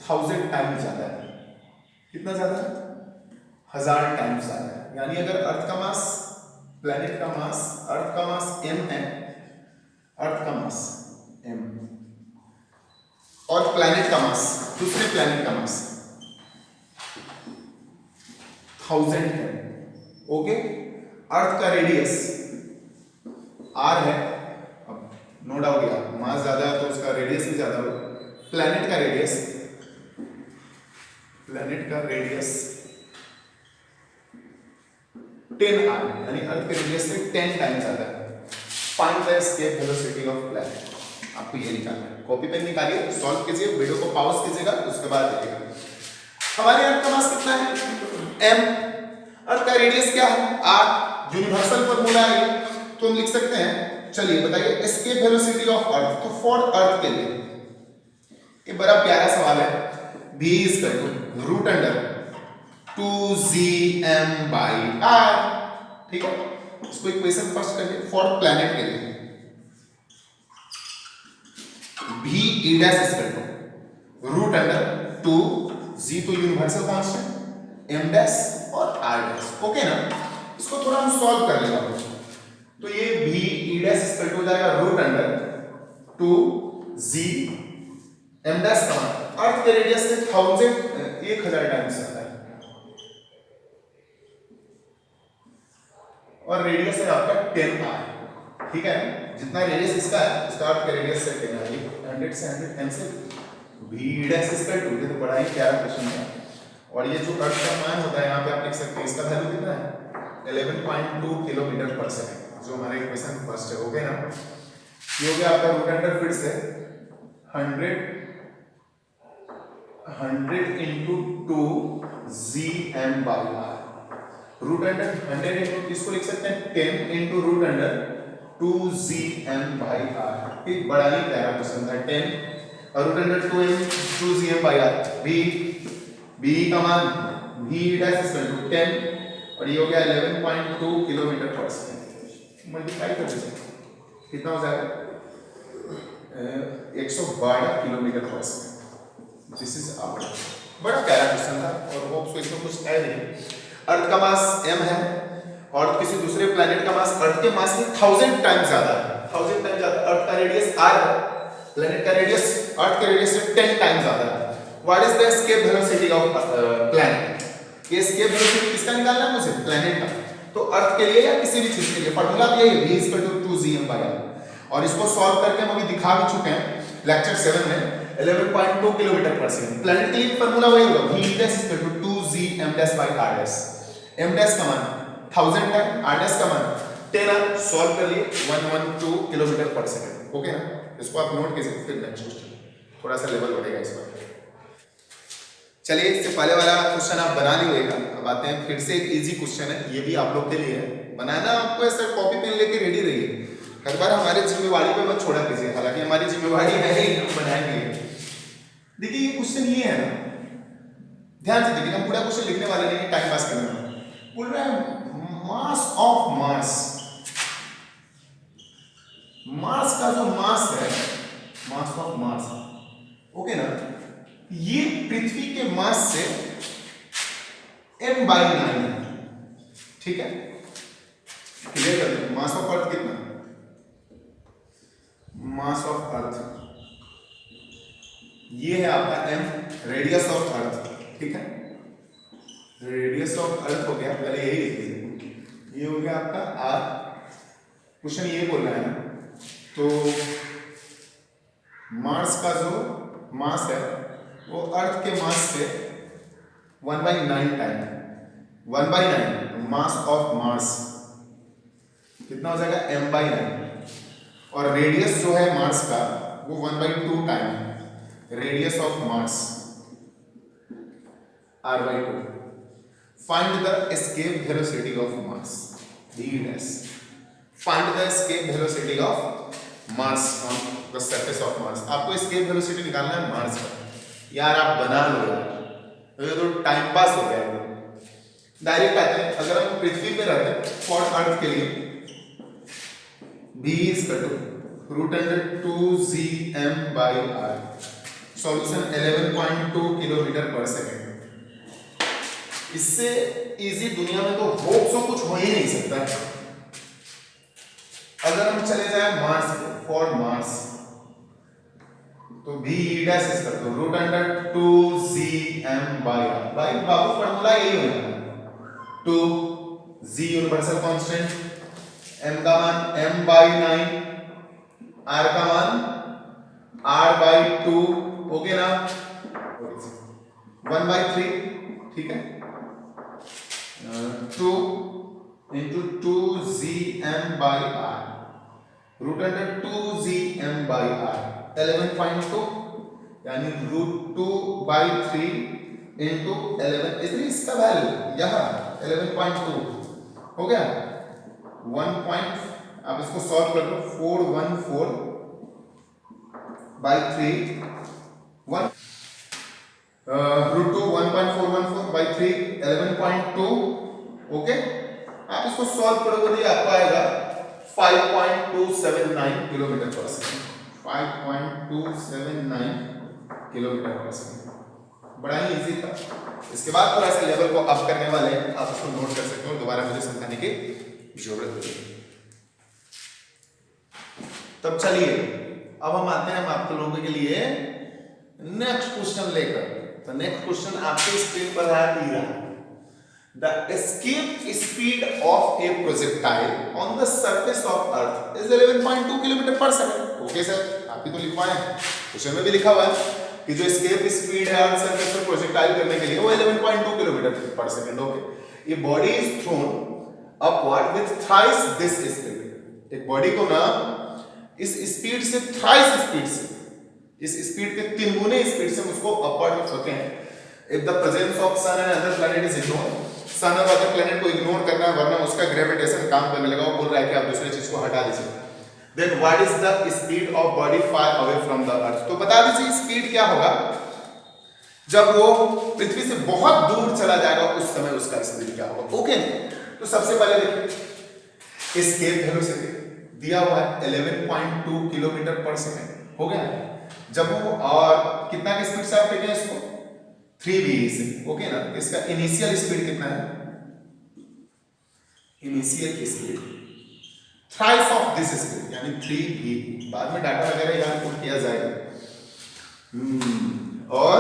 1000 टाइम्स ज्यादा है। कितना ज्यादा है, 1000 टाइम्स ज्यादा है। यानी अगर अर्थ का मास, प्लैनेट का मास, अर्थ का मास m है, अर्थ का मास m और प्लैनेट का मास, दूसरे प्लैनेट का मास 1000 है। ओके, अर्थ का रेडियस r है, अब नो डाउट यार मास ज्यादा है तो उसका रेडियस भी ज्यादा होगा। प्लैनेट का रेडियस 10r यानी अर्थ के रेडियस से 10 टाइम्स ज्यादा है। Find the escape velocity of planet, आपको ये निकालना है। कॉपी पेन निकालिए, सॉल्व कीजिए, वीडियो को पॉज कीजिएगा, उसके बाद देखिएगा। हमारे अर्थ का मास कितना है m, अर्थ का रेडियस क्या है r, यूनिवर्सल फॉर्मूला है ये, तो हम लिख सकते हैं। चलिए बताइए एस्केप वेलोसिटी ऑफ अर्थ, तो फॉर अर्थ के लिए ये बड़ा प्यारा सवाल है। v is root under 2gm/r, ठीक है। इसको इक्वेशन फर्स्ट करिए फॉर प्लैनेट के लिए। v e dash is root under 2g तो यूनिवर्सल कांस्टेंट, m डैश और r डैश, ओके ना। इसको थोड़ा हम सॉल्व कर लेगा, तो ये v e डैश इज हो जाएगा root under 2g m dash का अर्थ के रेडियस से 1000 टाइम्स ज्यादा है और रेडियस है आपका 10r, ठीक है। जितना रेडियस इसका है उसका अर्थ के रेडियस से 10r, 100 से 100 m से v डैश इसका 2, ये तो बड़ा ही प्यारा क्वेश्चन है। और ये जो अर्थ का मान होता है यहाँ पे आप लिख सकते हैं, इसका वैल्यू कितना है 11.2 किलोमीटर पर सेकंड, जो हमारा इक्वेशन फर्स्ट है, ओके ना। ये हो गया आपका रूट अंडर फिर से 100 into 2gm/r, root under 100 into इसको लिख सकते हैं 10 into रूट अंडर 2gm/r। एक बड़ा ही प्यारा क्वेश्चन था। 10 और रूट अंडर 2gm/r, v का मान v dash is equal to 10 और ये हो गया 11.2 किलोमीटर पर सेकंड। मल्टीप्लाई कर दीजिए, कितना हो जाएगा 112 किलोमीटर पर सेकंड। दिस इज आवर, बड़ा प्यारा क्वेश्चन था और होप सो इसमें कुछ है नहीं। अर्थ का मास m है और किसी दूसरे प्लैनेट का मास अर्थ के मास से 1000 टाइम्स ज्यादा है, 1000 टाइम्स ज्यादा। अर्थ का रेडियस r है, प्लैनेट का रेडियस अर्थ के रेडियस से 10 टाइम्स ज्यादा है। What is the escape velocity of planet? ये एस्केप वेलोसिटी किसका निकालना है मुझे? प्लैनेट का। तो अर्थ के लिए या किसी भी चीज के लिए फार्मूला भी यही है, v = 2gm/r। और इसको सॉल्व करके हम अभी दिखा भी चुके हैं लेक्चर 7 में, 11.2 किलोमीटर पर सेकंड। प्लैनेट के लिए फार्मूला वही होगा, v = 2gm'/r'। m डैश का मान 1000 है, r डैश का मान 10r। सॉल्व कर लिए 112 किलोमीटर पर सेकंड, ओके ना। इसको आप नोट कीजिए, फिर नेक्स्ट क्वेश्चन थोड़ा सा लेवल बढ़ेगा इस बार। चलिए इससे पहले वाला क्वेश्चन आप बना लीजिएगा। अब आते हैं फिर से एक इजी क्वेश्चन है, ये भी आप लोग के लिए है। बनाना आपको ऐसा कॉपी पेन लेके रेडी रहिए, हर बार हमारे जिम्मेवारी पे मत छोड़ा कीजिए, हालांकि हमारी जिम्मेवारी है ही हम बनाएंगे। देखिए ये क्वेश्चन ये है ना, ध्यान से देखिए, हम पूरा क्वेश्चन लिखने वाले नहीं, टाइम पास करने वाले। बोल रहा है मास ऑफ मार्स, मार्स का जो मास है, मास ऑफ मार्स, ओके ना, ये पृथ्वी के मास से m/9 है, ठीक है। क्लियर कर दो, मास ऑफ अर्थ कितना? मास ऑफ अर्थ ये है आपका m, रेडियस ऑफ अर्थ, ठीक है। रेडियस ऑफ अर्थ हो गया, पहले यही लिख लीजिए, ये हो गया आपका r। क्वेश्चन ये बोल रहा है ना, तो मार्स का जो मास है वो अर्थ के मास से 1/9 टाइम, 1/9 मास ऑफ मार्स कितना हो जाएगा m/9। और रेडियस जो है मार्स का वो 1/2 टाइम है, radius of Mars r/2। Find the escape velocity of Mars, d dash। Find the escape velocity of Mars on the surface of Mars. आपको एस्केप वेलोसिटी निकालना है मार्स का। यार आप बना लो यार, ये तो टाइम पास हो गया एकदम। डायरेक्ट आते हैं, अगर हम पृथ्वी पे रहते हैं फॉर अर्थ के लिए, v = √2gm/r। सॉल्यूशन 11.2 किलोमीटर पर सेकंड। इससे इजी दुनिया में तो होप सो कुछ हो ही नहीं सकता है। अगर हम चले जाए मास पे, फॉर मास, तो v e डैश इज कर दो root under 2gm by r। भाई बाबू फॉर्मूला यही होगा, 2 g यूनिवर्सल कांस्टेंट, m का मान m बाई 9, r का मान r बाई 2, ओके ना, 1 बाई 3, ठीक है, 2 into 2gm by r, root under 2gm by r 11.2, यानी रूट 2 बाई 3 इंटू 11, इसलिए इसका वैल्यू यहाँ 11.2 हो गया। 1 आप इसको सॉल्व कर लो, 414 बाई 3 1 रूट 2 1.414 बाई 3 11.2, ओके। आप इसको सॉल्व करोगे तो आपको आएगा 5.279 किलोमीटर पर सेकंड, 5.279 किलोमीटर पर सेकंड। बड़ा ही इजी था। इसके बाद थोड़ा सा लेवल को अप करने वाले हैं, आप इसको नोट कर सकते हो, दोबारा मुझे समझाने की जरूरत नहीं। तब चलिए अब हम आते हैं आप लोगों के लिए नेक्स्ट क्वेश्चन लेकर। तो नेक्स्ट क्वेश्चन आपके स्क्रीन पर है, the escape speed of a projectile on the surface of earth is 11.2 kilometre पर सेकंड। ओके सर, आप भी तो लिखवाए हैं, क्वेश्चन में भी लिखा हुआ है कि जो escape speed है अर्थ सरफेस पर प्रोजेक्टाइल करने के लिए वो 11.2 किलोमीटर पर second. Okay, a body is thrown upward with thrice this speed। एक बॉडी को ना इस स्पीड से, थ्राइस स्पीड से, इस स्पीड के 3 गुने स्पीड से उसको अपवर्ड में फेंके हैं। if the presence of sun and other planet is ignored, सन और अदर प्लेनेट को इग्नोर करना है वरना उसका ग्रेविटेशन काम करने लगा, वो बोल रहा है कि आप दूसरे चीज को हटा दीजिए। Then what is the speed of body far away from the earth. तो बता दीजिए स्पीड क्या होगा जब वो पृथ्वी से बहुत दूर चला जाएगा, उस समय उसका स्पीड क्या होगा। ओके, तो सबसे पहले देखिए एस्केप वेलोसिटी दिया हुआ है 11.2 किलोमीटर पर सेकंड, हो गया। जब वो और कितना की स्पीड से आप फेंके इसको 3v से, ओके ना। इसका इनिशियल स्पीड कितना है, initial speed thrice of this speed यानी 3v। बाद में डाटा वगैरह याद पुट किया जाएगा। और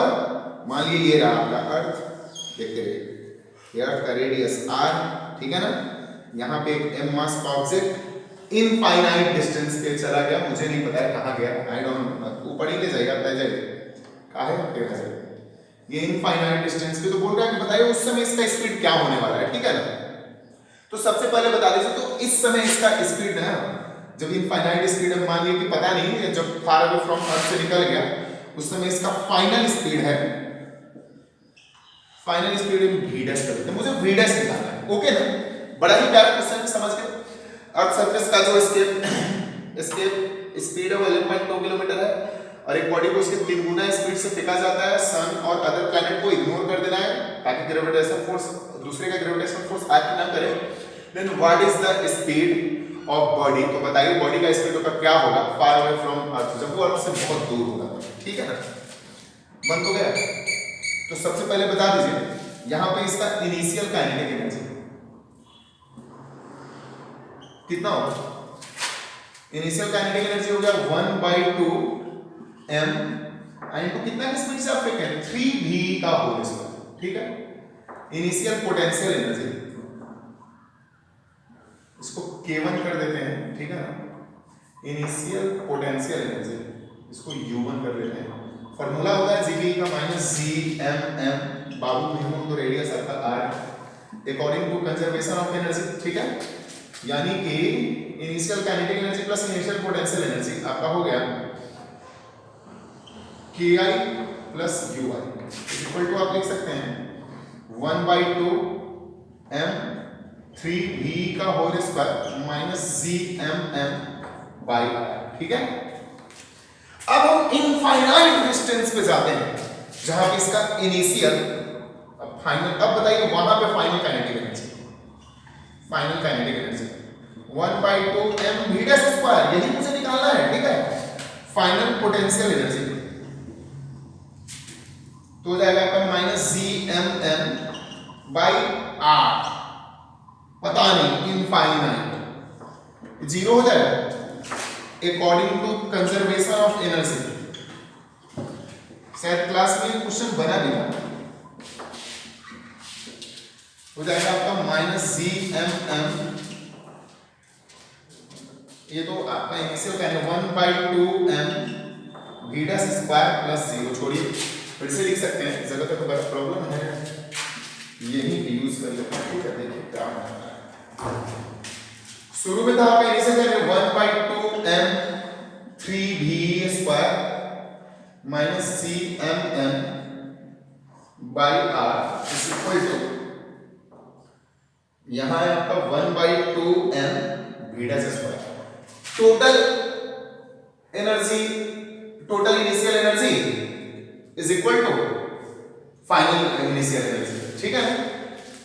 मान लीजिए ये रहा आपका अर्थ, देखते रहिए, ये अर्थ का रेडियस r, ठीक है ना। यहाँ पे एक m मास का ऑब्जेक्ट इनफाइनाइट डिस्टेंस पे चला गया, मुझे नहीं पता है कहाँ गया, आई डोंट नो, ऊपर ही ले जाएगा, कहाँ है आपके पास ये इनफाइनाइट डिस्टेंस पे। तो बोल रहा है कि बताइए उस समय इसका स्पीड क्या होने वाला है, ठीक है ना। तो सबसे पहले बता दीजिए, तो इस समय इसका स्पीड है जब इनफाइनाइट स्पीड है, मान लीजिए कि पता नहीं, जब फार अवे फ्रॉम अर्थ से निकल गया उस समय इसका फाइनल स्पीड है, फाइनल स्पीड v डैश कर देते हैं, मुझे v डैश निकालना है, ओके ना। बड़ा ही प्यारा क्वेश्चन, समझ गए। अर्थ सरफेस का जो एस्केप स्पीड है वो 11.2 किलोमीटर है, और एक बॉडी को उसके 3 गुना स्पीड से फेंका जाता है। सन और अदर प्लैनेट को इग्नोर कर देना है ताकि ग्रेविटेशन फोर्स, दूसरे का ग्रेविटेशन फोर्स एक्ट ना करे। Then what is the speed of body, तो बताइए बॉडी का स्पीड का क्या होगा फार अवे फ्रॉम अर्थ, जब वो अर्थ से बहुत दूर होगा, ठीक है ना। बंद हो गया। तो सबसे पहले बता दीजिए यहां पे इसका इनिशियल काइनेटिक एनर्जी कितना होगा। इनिशियल काइनेटिक एनर्जी हो गया 1/2 m इनटू कितना की स्पीड से आप फेंके 3v का होल स्क्वायर, ठीक है। इनिशियल पोटेंशियल एनर्जी इसको k1 कर देते हैं, ठीक है ना। इनिशियल पोटेंशियल एनर्जी इसको u1 कर देते हैं। फॉर्मूला होता है gv का माइनस gmm, बाबू मिनिमम तो रेडियस आपका r according to conservation of energy, ठीक है। यानी कि initial kinetic energy plus initial potential energy आपका हो गया ki plus ui equal to आप लिख सकते हैं 1/2 m 3v का whole square minus gmm by r, ठीक है। अब हम इनफाइनाइट डिस्टेंस पे जाते हैं जहां पे इसका इनिशियल, अब फाइनल, अब बताइए वहां पे final kinetic energy, final kinetic energy 1/2 m v dash square, यही मुझे निकालना है, ठीक है। फाइनल पोटेंशियल एनर्जी तो हो जाएगा आपका माइनस gmm बाई r, पता नहीं इनफाइनाइट, जीरो हो जाएगा according to conservation of energy. शायद क्लास में क्वेश्चन बना दिया, हो जाएगा आपका माइनस जी एम एम, ये तो आपका इनिशियल का है 1/2 m v dash square plus 0, छोड़िए फिर से लिख सकते हैं, जगह पे तो बड़ा प्रॉब्लम है, यही यूज कर लेते हैं। ठीक है, देखिए क्या होता है। शुरू में था आपका इनिशियल का है 1/2 m 3v square minus C M M by R is equal to, यहां है आपका 1/2 m v dash square. Total energy, total initial energy is equal to final initial energy. ठीक है ना,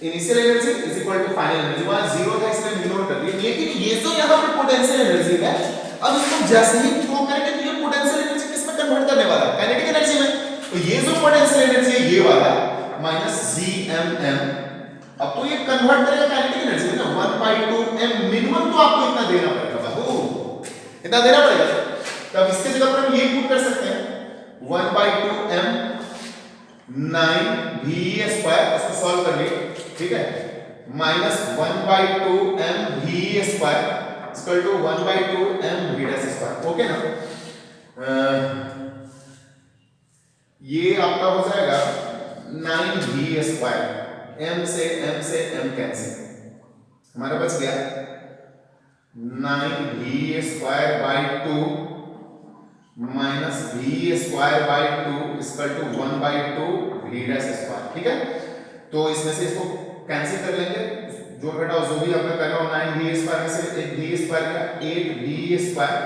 initial energy is equal to final energy. वहां zero था इसलिए ignore कर दिया, लेकिन ये जो यहां पे पोटेंशियल एनर्जी है, अब इसको जैसे ही थ्रो करेंगे तो ये पोटेंशियल एनर्जी किस में कन्वर्ट करने वाला है, काइनेटिक एनर्जी में। तो ये जो पोटेंशियल एनर्जी है ये वाला माइनस जी एम एम, अब तो ये कन्वर्ट करेगा काइनेटिक एनर्जी में, 1/2 m मिनिमम तो आपको इतना देना पड़ेगा, इतना देना पड़ेगा। तब इसके जगह पर हम ये पुट कर सकते हैं 1/2 m 9v स्क्वायर, इसको सॉल्व कर लिए। ठीक है, minus 1/2 m v square equal to 1/2 m v dash square. Okay ना, ये आपका हो जाएगा 9v स्क्वायर, m से m कैंसिल, हमारा बच गया 9v square by 2 minus v square by 2 equal to 1/2 v dash square. ठीक है, तो इसमें से इसको कैंसिल कर लेंगे, जोड़ घटाओ जो भी आपने करना हो, 9v स्क्वायर में से एक v स्क्वायर का 8v square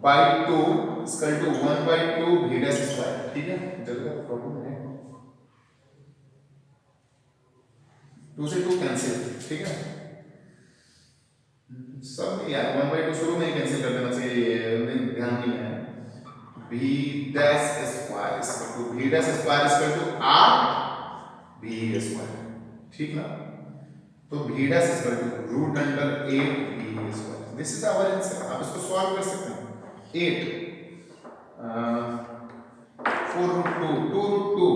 by 2 equal to 1/2 v dash square. ठीक है, जल्दी प्रॉब्लम है, 2 से 2 कैंसिल। ठीक है, सब यार 1/2 शुरू में ही कैंसिल कर देना चाहिए, ध्यान नहीं है। v dash square equal to v dash square equal to r v square. ठीक ना, तो v dash equal to root under 8v square, this is our answer. आप इसको सॉल्व कर सकते हैं, 8 4√2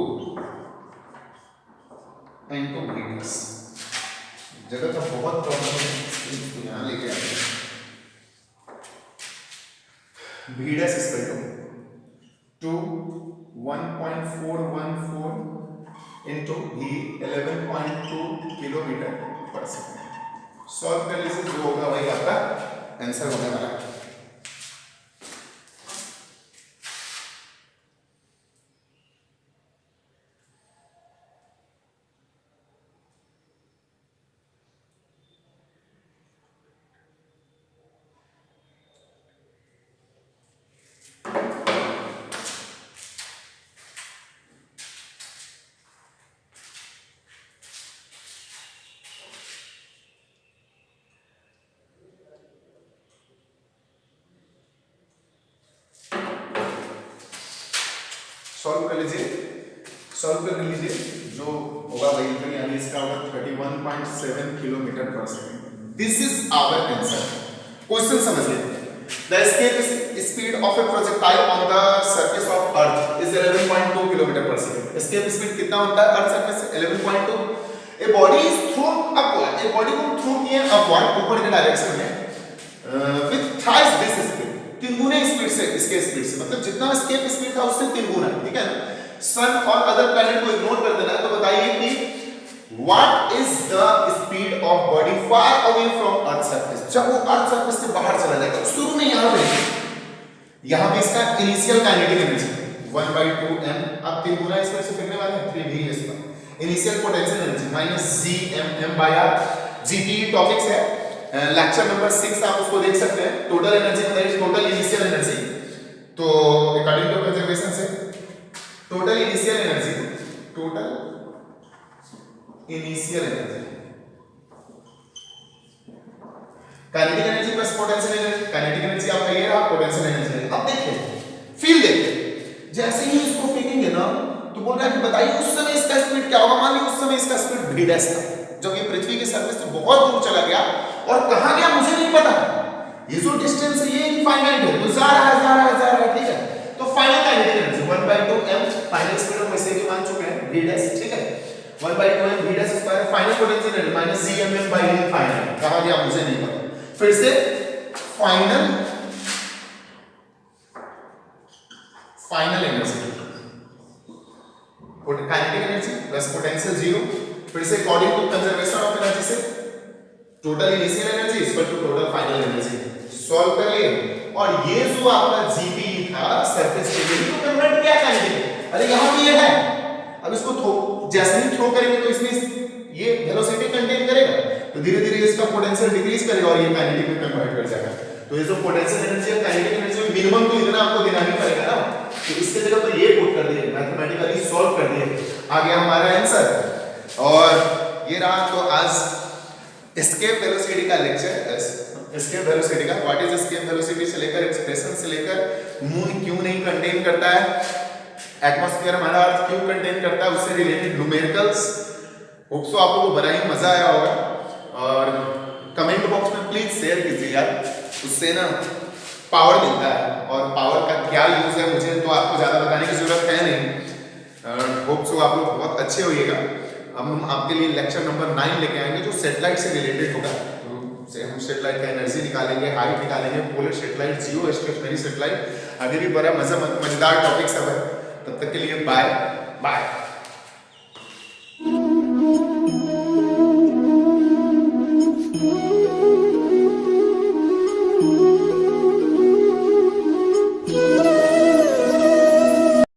इनटू v डैश, जगह का बहुत प्रॉब्लम है, इसको यहां लेके आते हैं। v dash equal to 1.414 into v 11.2 kilometre पर सेकंड। सॉल्व कर लीजिए, जो होगा वही आपका आंसर होने वाला है। सॉल्व कर लीजिए, जो होगा वही तो, यानी इसका होगा 31.7 किलोमीटर पर second. This is our answer. Question समझिए, the escape speed of a projectile on the surface of earth is 11.2 kilometre पर सेकंड। एस्केप स्पीड कितना होता है अर्थ सरफेस से, 11.2। A body is thrown upward, a body को throw किए upward, ऊपर के डायरेक्शन में, विद थ्राइस दिस स्पीड, तीन गुने स्पीड से, इसके स्पीड से, मतलब जितना एस्केप स्पीड था उससे तीन गुना। ठीक है ना, सन और अदर प्लैनेट को इग्नोर कर देना है। तो बताइए कि what is the speed of body far away from earth surface, जब वो अर्थ सरफेस से बाहर चला जाएगा। शुरू में यहां पे इसका इनिशियल काइनेटिक एनर्जी 1/2 m, अब तीन गुना स्पीड से फिरने वाले हैं 3v square. Initial potential energy minus g m by r, GT topics है, लेक्चर नंबर 6 आप उसको देख सकते हैं। टोटल एनर्जी मतलब टोटल इनिशियल एनर्जी, तो अकॉर्डिंग टू कंजर्वेशन से total initial energy, total initial energy, kinetic energy plus potential energy. Kinetic energy आपका ये रहा, पोटेंशियल एनर्जी। अब देखिए फील देखिए, जैसे ही इसको फेंकेंगे ना तो बोल रहा है कि बताइए उस समय इसका स्पीड क्या होगा। मान लीजिए उस समय इसका स्पीड v डैश था, जब ये पृथ्वी के सरफेस से बहुत दूर चला गया, और कहां गया मुझे नहीं नहीं पता, ये जो डिस्टेंस है ये इनफाइनाइट है, तो जा रहा है, ठीक है। तो final kinetic energy 1/2 m, final speed हम वैसे ही मान चुके हैं v डैश, ठीक है, 1/2 m v dash square, final potential energy minus gmm by infinite, कहां गया मुझे नहीं पता। फिर से final energy, kinetic energy plus potential 0, फिर से according to conservation of energy से total initial energy equal to total final energy, solve कर लिए। और ये जो आपका जीपी था सरफेस एरिया को कन्वर्ट किया काइनेटिक, अरे यहां भी ये है, अब इसको जैसे ही थ्रो करेंगे तो इसमें ये वेलोसिटी कंटेन करेगा, तो धीरे धीरे इसका पोटेंशियल डिक्रीज करेगा और ये काइनेटिक में कन्वर्ट कर जाएगा। तो ये जो पोटेंशियल एनर्जी है काइनेटिक एनर्जी में मिनिमम तो इतना आपको देना ही पड़ेगा ना, तो इसके जगह पर ये पुट कर दिए, मैथमेटिकली सॉल्व कर दिए, आ गया हमारा आंसर। और ये रहा तो आज एस्केप वेलोसिटी का लेक्चर, एस्केप वेलोसिटी का, व्हाट इज एस्केप वेलोसिटी से लेकर एक्सप्रेशन से लेकर मून क्यों नहीं कंटेन करता है, एटमॉस्फेयर हमारा अर्थ क्यों कंटेन करता है, उससे रिलेटेड न्यूमेरिकल्स। होप सो आप लोगों को बड़ा ही मजा आया होगा, और कमेंट बॉक्स में प्लीज शेयर कीजिए यार, उससे ना पावर मिलता है, और पावर का क्या यूज है मुझे तो आपको ज्यादा बताने की जरूरत है नहीं। होप सो आप लोग बहुत अच्छे होइएगा। हम आपके लिए लेक्चर नंबर 9 लेके आएंगे जो सैटेलाइट से रिलेटेड होगा, से हम सैटेलाइट का एनर्जी निकालेंगे, हाइट निकालेंगे, पोलर सैटेलाइट, जियो स्टेशनरी सैटेलाइट, आगे भी बड़ा मजेदार टॉपिक सब है। तब तक के लिए बाय बाय।